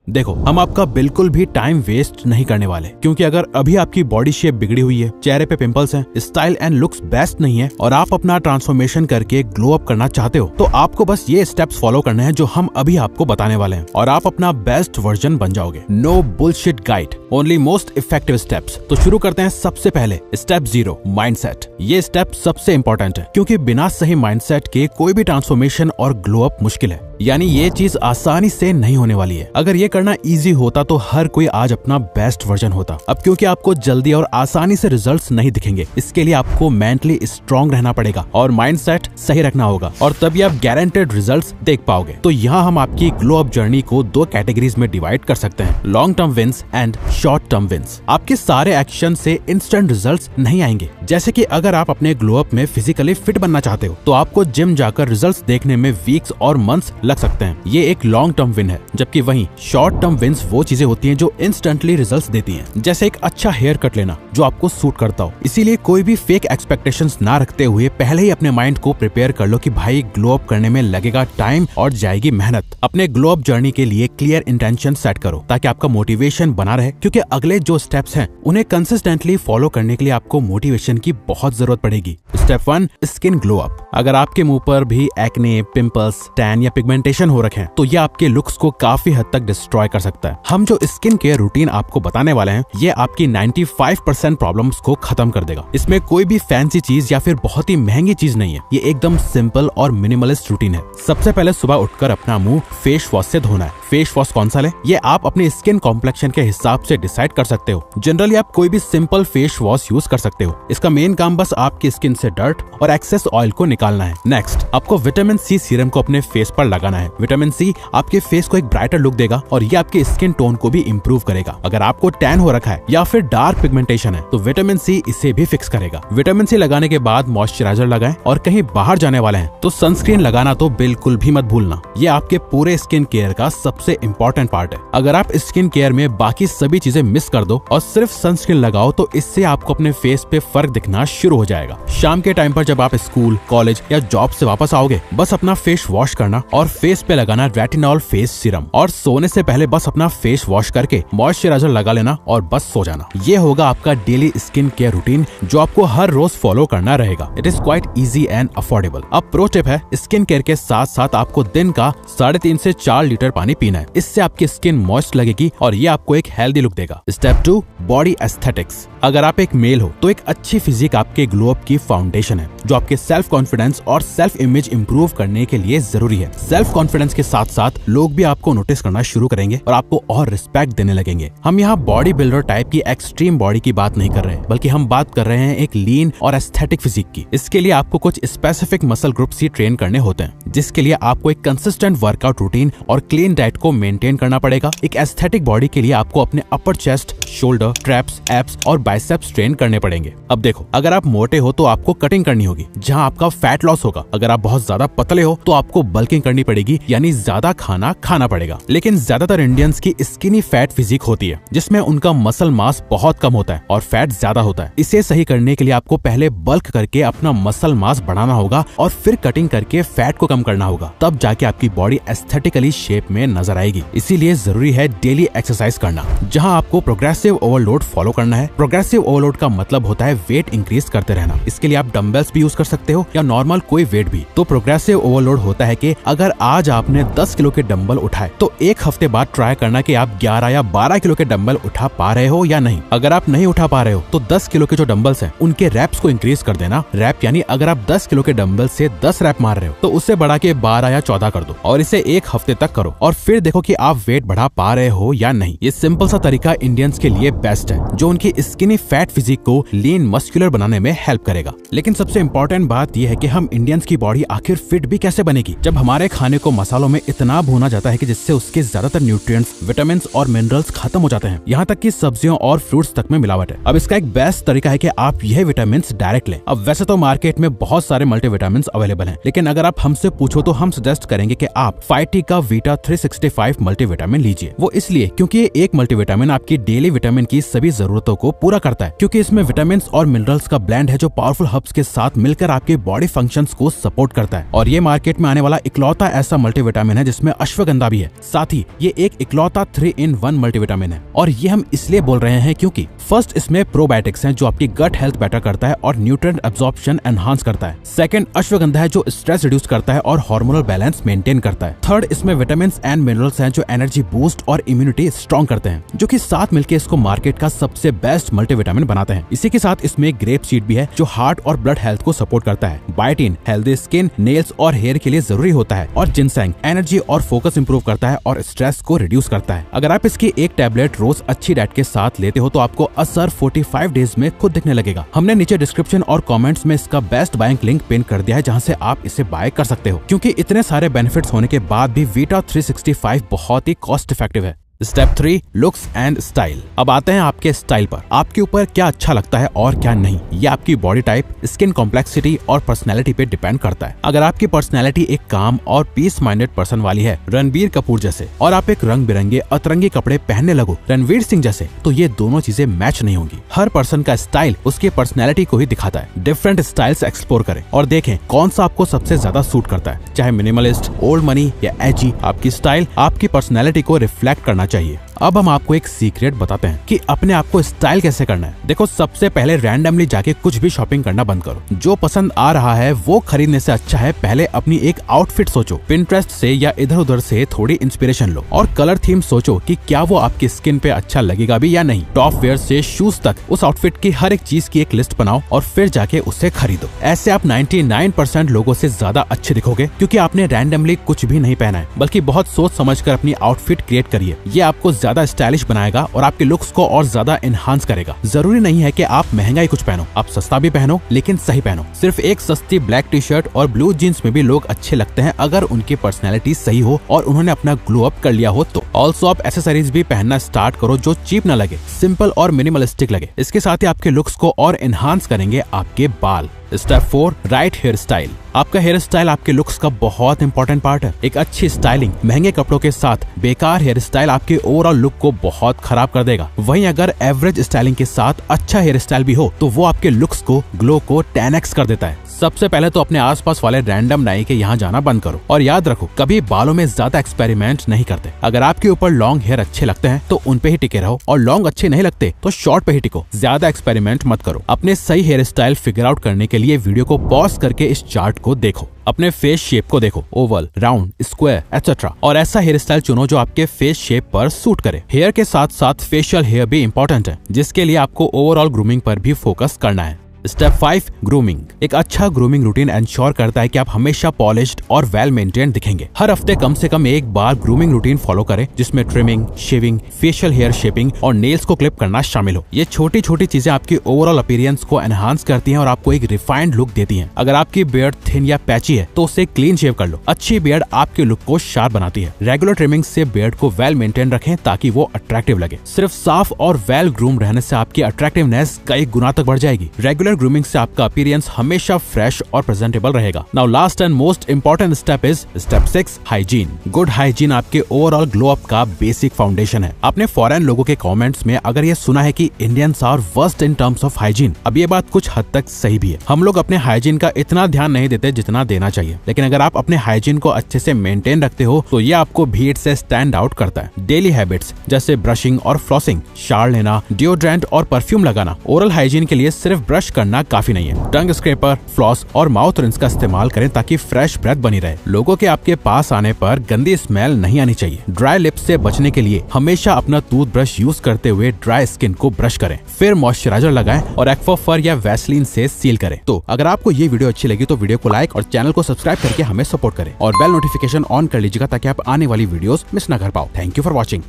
देखो, हम आपका बिल्कुल भी टाइम वेस्ट नहीं करने वाले, क्योंकि अगर अभी आपकी बॉडी शेप बिगड़ी हुई है, चेहरे पे पिंपल्स हैं, स्टाइल एंड लुक्स बेस्ट नहीं है और आप अपना ट्रांसफॉर्मेशन करके ग्लो अप करना चाहते हो, तो आपको बस ये स्टेप्स फॉलो करने हैं जो हम अभी आपको बताने वाले हैं और आप अपना बेस्ट वर्जन बन जाओगे। No bullshit guide, only most effective steps. तो शुरू करते हैं सबसे पहले स्टेप 0, माइंडसेट। ये स्टेप सबसे इंपॉर्टेंट है, क्योंकि बिना सही माइंडसेट के कोई भी ट्रांसफॉर्मेशन और ग्लो अप मुश्किल है। यानी ये चीज आसानी से नहीं होने वाली है। अगर ये करना इजी होता तो हर कोई आज अपना बेस्ट वर्जन होता। अब क्योंकि आपको जल्दी और आसानी से रिजल्ट्स नहीं दिखेंगे, इसके लिए आपको मेंटली स्ट्रांग रहना पड़ेगा और माइंडसेट सही रखना होगा, और तभी आप गारंटेड रिजल्ट्स देख पाओगे। तो यहाँ हम आपकी ग्लो अप जर्नी को 2 कैटेगरीज में डिवाइड कर सकते हैं, long term wins and short term wins. आपके सारे एक्शन से इंस्टेंट रिजल्ट्स नहीं आएंगे। जैसे कि अगर आप अपने ग्लो अप में फिजिकली फिट बनना चाहते हो, तो आपको जिम जाकर रिजल्ट्स देखने में वीक्स और मंथ्स लग सकते हैं। ये एक लॉन्ग टर्म विन है। जबकि वहीं शॉर्ट टर्म विन्स वो चीजें होती हैं जो इंस्टेंटली रिजल्ट्स देती हैं, जैसे एक अच्छा हेयर कट लेना जो आपको सूट करता हो। इसीलिए कोई भी फेक एक्सपेक्टेशंस ना रखते हुए पहले ही अपने माइंड को प्रिपेयर कर लो कि भाई ग्लो अप करने में लगेगा टाइम और जाएगी मेहनत। अपने ग्लो अप जर्नी के लिए क्लियर इंटेंशन सेट करो ताकि आपका मोटिवेशन बना रहे, क्योंकि अगले जो स्टेप्स हैं उन्हें कंसिस्टेंटली फॉलो करने के लिए आपको मोटिवेशन की बहुत जरूरत पड़ेगी। Step 1, skin glow up. अगर आपके मुंह पर भी एक्ने, पिंपल्स, टैन या पिगमेंटेशन हो रखे हैं, तो ये आपके लुक्स को काफी हद तक डिस्ट्रॉय कर सकता है। हम जो स्किन केयर रूटीन आपको बताने वाले हैं, ये आपकी 95% प्रॉब्लम्स को खत्म कर देगा। इसमें कोई भी फैंसी चीज या फिर बहुत ही महंगी चीज नहीं है। ये एकदम सिंपल और मिनिमलिस्ट रूटीन है। सबसे पहले सुबह उठकर अपना मुंह फेस वॉश से धोना है। फेस वॉश कौन सा ले, ये आप अपने स्किन कॉम्प्लेक्शन के हिसाब से डिसाइड कर सकते हो। जनरली आप कोई भी सिंपल फेस वॉश यूज कर सकते हो। इसका मेन काम बस आपकी स्किन से डर्ट और एक्सेस ऑयल को निकालना है। नेक्स्ट, आपको विटामिन सी सीरम को अपने फेस पर लगाना है। विटामिन सी आपके फेस को एक ब्राइटर लुक देगा और ये आपके स्किन टोन को भी इम्प्रूव करेगा। अगर आपको टैन हो रखा है या फिर डार्क पिगमेंटेशन है, तो विटामिन सी इसे भी फिक्स करेगा। विटामिन सी लगाने के बाद मॉइस्चराइजर लगाएं, और कहीं बाहर जाने वाले हैं तो सनस्क्रीन लगाना तो बिल्कुल भी मत भूलना। ये आपके पूरे स्किन केयर का सबसे इंपॉर्टेंट पार्ट है। अगर आप स्किन केयर में बाकी सभी चीजें मिस कर दो और सिर्फ सनस्क्रीन लगाओ, तो इससे आपको अपने फेस पे फर्क दिखना शुरू हो जाएगा। शाम के टाइम पर जब आप स्कूल, कॉलेज या जॉब से वापस आओगे, बस अपना फेस वॉश करना और फेस पे लगाना रेटिनॉल फेस सीरम, और सोने से पहले बस अपना फेस वॉश करके मॉइस्चराइजर लगा लेना और बस सो जाना। ये होगा आपका डेली स्किन केयर रूटीन जो आपको हर रोज फॉलो करना रहेगा। It is quite easy and affordable. अब प्रो टिप है, स्किन केयर के साथ साथ आपको दिन का 3.5 से 4 लीटर पानी पीना है। इससे आपकी स्किन मॉइस्ट लगेगी और ये आपको एक हेल्दी लुक देगा। Step 2, body aesthetics. अगर आप एक मेल हो तो एक अच्छी फिजिक आपके ग्लो अप की फाउंडेशन है, जो आपके सेल्फ कॉन्फिडेंस और सेल्फ इमेज इंप्रूव करने के लिए जरूरी है। सेल्फ कॉन्फिडेंस के साथ साथ लोग भी आपको नोटिस करना शुरू करेंगे और आपको और रिस्पेक्ट देने लगेंगे। हम यहाँ बॉडी बिल्डर टाइप की एक्सट्रीम बॉडी की बात नहीं कर रहे हैं, बल्कि हम बात कर रहे हैं एक लीन और एस्थेटिक फिजिक की। इसके लिए आपको कुछ स्पेसिफिक मसल ग्रुप्स ही ट्रेन करने होते हैं, जिसके लिए आपको एक कंसिस्टेंट वर्कआउट रूटीन और क्लीन डाइट को मेंटेन करना पड़ेगा। एक एस्थेटिक बॉडी के लिए आपको अपने अपर चेस्ट, शोल्डर, ट्रैप्स, एब्स और बाइसेप्स ट्रेन करने पड़ेगे। अब देखो, अगर आप मोटे हो तो आपको कटिंग करनी होगी, जहां आपका फैट लॉस होगा। अगर आप बहुत ज्यादा पतले हो तो आपको बल्किंग करनी पड़ेगी, यानी ज्यादा खाना खाना पड़ेगा। लेकिन ज्यादातर इंडियंस की स्किनी फैट फिजिक होती है, जिसमें उनका मसल मास बहुत कम होता है और फैट ज्यादा होता है। इसे सही करने के लिए आपको पहले बल्क करके अपना मसल मास बढ़ाना होगा और फिर कटिंग करके फैट को कम करना होगा। तब जाके आपकी बॉडी एस्थेटिकली शेप में नजर आएगी। इसीलिए जरूरी है डेली एक्सरसाइज करना, जहां आपको प्रोग्रेसिव ओवरलोड फॉलो करना है। प्रोग्रेसिव ओवरलोड का मतलब होता है वेट इंक्रीज करते रहना। इसके लिए आप डंबल्स भी यूज कर सकते हो या नॉर्मल कोई वेट भी। तो प्रोग्रेसिव ओवरलोड होता है कि अगर आज आपने 10 किलो के डंबल उठाए, तो एक हफ्ते बाद ट्राई करना कि आप 11 या 12 किलो के डंबल उठा पा रहे हो या नहीं। अगर आप नहीं उठा पा रहे हो तो 10 किलो के जो डंबल्स हैं उनके रैप्स को इंक्रीज कर देना। रैप यानी अगर आप 10 किलो के डंबल से 10 रैप मार रहे हो तो उसे बढ़ा के 12 या 14 कर दो, और इसे एक हफ्ते तक करो और फिर देखो कि आप वेट बढ़ा पा रहे हो या नहीं। ये सिंपल सा तरीका इंडियंस के लिए बेस्ट है, जो उनकी स्किनी फैट फिजिक को लीन मस्कुलर बनाने में हेल्प करेगा। लेकिन सबसे इम्पोर्टेंट बात यह है कि हम इंडियंस की बॉडी आखिर फिट भी कैसे बनेगी, जब हमारे खाने को मसालों में इतना भूना जाता है कि जिससे उसके ज्यादातर न्यूट्रिएंट्स, विटामिन और मिनरल्स खत्म हो जाते हैं। यहाँ तक कि सब्जियों और फ्रूट्स तक में मिलावट है। अब इसका एक बेस्ट तरीका है कि आप यह विटामिन डायरेक्ट लें। अब वैसे तो मार्केट में बहुत सारे मल्टीविटामिन अवेलेबल हैं, लेकिन अगर आप हमसे पूछो तो हम सजेस्ट करेंगे कि आप 5T का वीटा 365 मल्टीविटामिन लीजिए। वो इसलिए क्योंकि ये एक मल्टीविटामिन आपकी डेली मल्टीविटामिन की सभी जरूरतों को पूरा करता है, क्योंकि इसमें विटामिन और मिनरल्स का ब्लेंड है जो पावरफुल हर्ब्स के साथ मिलकर आपके बॉडी फंक्शंस को सपोर्ट करता है। और ये मार्केट में आने वाला इकलौता ऐसा मल्टीविटामिन है जिसमें अश्वगंधा भी है। साथ ही ये एक इकलौता 3-in-1 मल्टीविटामिन है। और ये हम इसलिए बोल रहे हैं क्योंकि फर्स्ट, इसमें प्रोबायोटिक्स हैं जो आपकी गट हेल्थ बेटर करता है और न्यूट्रिएंट एब्जॉर्प्शन एनहांस करता है। सेकंड, अश्वगंधा है जो स्ट्रेस रिड्यूस करता है और हार्मोनल बैलेंस मेंटेन करता है। थर्ड, इसमें विटामिन एंड मिनरल्स हैं जो एनर्जी बूस्ट और इम्यूनिटी स्ट्रॉन्ग करते हैं, जो कि साथ मिलकर इसको मार्केट का सबसे बेस्ट मल्टीविटामिन बनाते हैं। इसी के साथ इसमें ग्रेप सीड भी है जो हार्ट और ब्लड हेल्थ को सपोर्ट करता है। बायोटिन हेल्दी स्किन, नेल्स और हेयर के लिए जरूरी होता है। और जिनसेंग एनर्जी और फोकस इंप्रूव करता है और स्ट्रेस को रिड्यूस करता है। अगर आप इसकी एक टैबलेट रोज अच्छी डाइट के साथ लेते हो तो आपको असर 45 डेज में खुद दिखने लगेगा। हमने नीचे डिस्क्रिप्शन और कमेंट्स में इसका बेस्ट बाइंग लिंक पिन कर दिया है, जहां से आप इसे बाय कर सकते हो। क्योंकि इतने सारे बेनिफिट्स होने के बाद भी वीटा 365 बहुत ही कॉस्ट इफेक्टिव है। Step 3, looks and style. अब आते हैं आपके स्टाइल पर। आपके ऊपर क्या अच्छा लगता है और क्या नहीं, ये आपकी बॉडी टाइप, स्किन कॉम्प्लेक्सिटी और पर्सनैलिटी पे डिपेंड करता है। अगर आपकी पर्सनैलिटी एक काम और पीस माइंडेड पर्सन वाली है, रणबीर कपूर जैसे, और आप एक रंग बिरंगे अतरंगी कपड़े पहनने लगो रणवीर सिंह जैसे, तो ये दोनों चीजें मैच नहीं होंगी। हर पर्सन का स्टाइल उसकी पर्सनैलिटी को ही दिखाता है। डिफरेंट स्टाइल्स एक्सप्लोर करें और देखें कौन सा आपको सबसे ज्यादा सूट करता है, चाहे मिनिमलिस्ट, ओल्ड मनी या एजी। आपकी स्टाइल आपकी पर्सनैलिटी को रिफ्लेक्ट करना चाहिए। अब हम आपको एक सीक्रेट बताते हैं कि अपने आप को स्टाइल कैसे करना है। देखो, सबसे पहले रैंडमली जाके कुछ भी शॉपिंग करना बंद करो। जो पसंद आ रहा है वो खरीदने से अच्छा है पहले अपनी एक आउटफिट सोचो। पिंटरेस्ट से या इधर उधर से थोड़ी इंस्पिरेशन लो और कलर थीम सोचो कि क्या वो आपकी स्किन पे अच्छा लगेगा भी या नहीं। टॉप वेयर से शूज तक उस आउटफिट की हर एक चीज की एक लिस्ट बनाओ और फिर जाके उसे खरीदो। ऐसे आप 99% लोगों से ज्यादा अच्छे दिखोगे, क्योंकि आपने रैंडमली कुछ भी नहीं पहना है, बल्कि बहुत सोच समझ कर अपनी आउटफिट क्रिएट करिए। ये आपको ज्यादा स्टाइलिश बनाएगा और आपके लुक्स को और ज्यादा एनहांस करेगा। जरूरी नहीं है कि आप महंगा ही कुछ पहनो, आप सस्ता भी पहनो लेकिन सही पहनो। सिर्फ एक सस्ती ब्लैक टी शर्ट और ब्लू जीन्स में भी लोग अच्छे लगते हैं अगर उनकी पर्सनैलिटी सही हो और उन्होंने अपना ग्लो अप कर लिया हो तो। ऑल्सो आप एक्सेसरीज भी पहनना स्टार्ट करो जो चीप न लगे, सिंपल और मिनिमलिस्टिक लगे। इसके साथ ही आपके लुक्स को और एनहांस करेंगे आपके बाल। Step 4, right hair style. आपका हेयर स्टाइल आपके लुक्स का बहुत इंपॉर्टेंट पार्ट है। एक अच्छी स्टाइलिंग महंगे कपड़ों के साथ बेकार हेयर स्टाइल आपके ओवरऑल लुक को बहुत खराब कर देगा। वहीं अगर एवरेज स्टाइलिंग के साथ अच्छा हेयर स्टाइल भी हो तो वो आपके लुक्स को, ग्लो को 10x कर देता है। सबसे पहले तो अपने आसपास वाले रैंडम नाई के यहाँ जाना बंद करो और याद रखो, कभी बालों में ज्यादा एक्सपेरिमेंट नहीं करते। अगर आपके ऊपर लॉन्ग हेयर अच्छे लगते हैं तो उन पे ही टिके रहो और लॉन्ग अच्छे नहीं लगते तो शॉर्ट पे ही टिको। ज्यादा एक्सपेरिमेंट मत करो। अपने सही हेयर स्टाइल फिगर आउट करने के लिए वीडियो को पॉज करके इस चार्ट को देखो। अपने फेस शेप को देखो, ओवल, राउंड, स्क्वायर एटसेट्रा, और ऐसा हेयर स्टाइल चुनो जो आपके फेस शेप पर सूट करे। हेयर के साथ साथ फेशियल हेयर भी इंपॉर्टेंट है, जिसके लिए आपको ओवरऑल ग्रूमिंग पर भी फोकस करना है। Step 5, grooming. एक अच्छा ग्रूमिंग रूटीन इंश्योर करता है कि आप हमेशा पॉलिश्ड और वेल मेंटेन्ड दिखेंगे। हर हफ्ते कम से कम एक बार ग्रूमिंग रूटीन फॉलो करें, जिसमें trimming, shaving, facial hair shaping और नेल्स को क्लिप करना शामिल हो। ये छोटी छोटी चीजें आपकी ओवरऑल अपीयरेंस को एनहांस करती हैं और आपको एक रिफाइंड लुक देती हैं। अगर आपकी बियर्ड थिन या पैची है तो उसे क्लीन शेव कर लो। अच्छी बियर्ड आपके लुक को शार्प बनाती है। रेगुलर ट्रिमिंग से बियर्ड को वेल मेंटेन रखें ताकि वो अट्रैक्टिव लगे। सिर्फ साफ और वेल ग्रूम रहने से आपकी अट्रैक्टिवनेस कई गुना तक बढ़ जाएगी। रेगुलर ग्रूमिंग से आपका अपीयरेंस हमेशा फ्रेश और प्रेजेंटेबल रहेगा। Now last and most important step is step 6, hygiene. Good hygiene आपके ओवरऑल ग्लो अप का बेसिक फाउंडेशन है। आपने फॉरेन लोगों के कमेंट्स में अगर ये सुना है कि Indians are worst in terms of hygiene. अब ये बात कुछ हद तक सही भी है। हम लोग अपने हाइजीन का इतना ध्यान नहीं देते जितना देना चाहिए, लेकिन अगर आप अपने हाइजीन को अच्छे से मेंटेन रखते हो तो ये आपको भीड़ से स्टैंड आउट करता है। डेली हैबिट्स जैसे ब्रशिंग और फ्लॉसिंग, शावर लेना, डिओड्रेंट और परफ्यूम लगाना। ओरल हाइजीन के लिए सिर्फ ब्रश करना काफी नहीं है। टंग स्क्रैपर, फ्लॉस और माउथ रिंस का इस्तेमाल करें ताकि फ्रेश ब्रेथ बनी रहे। लोगों के आपके पास आने पर गंदी स्मेल नहीं आनी चाहिए। ड्राई लिप्स से बचने के लिए हमेशा अपना टूथब्रश यूज करते हुए ड्राई स्किन को ब्रश करें, फिर मॉइस्चराइजर लगाएं और एक्वाफर या वैसलीन से सील करें। तो अगर आपको ये वीडियो अच्छी लगी तो वीडियो को लाइक और चैनल को सब्सक्राइब करके हमें सपोर्ट करें और बेल नोटिफिकेशन ऑन कर लीजिएगा ताकि आप आने वाली वीडियोस मिस ना कर पाओ। Thank you for watching.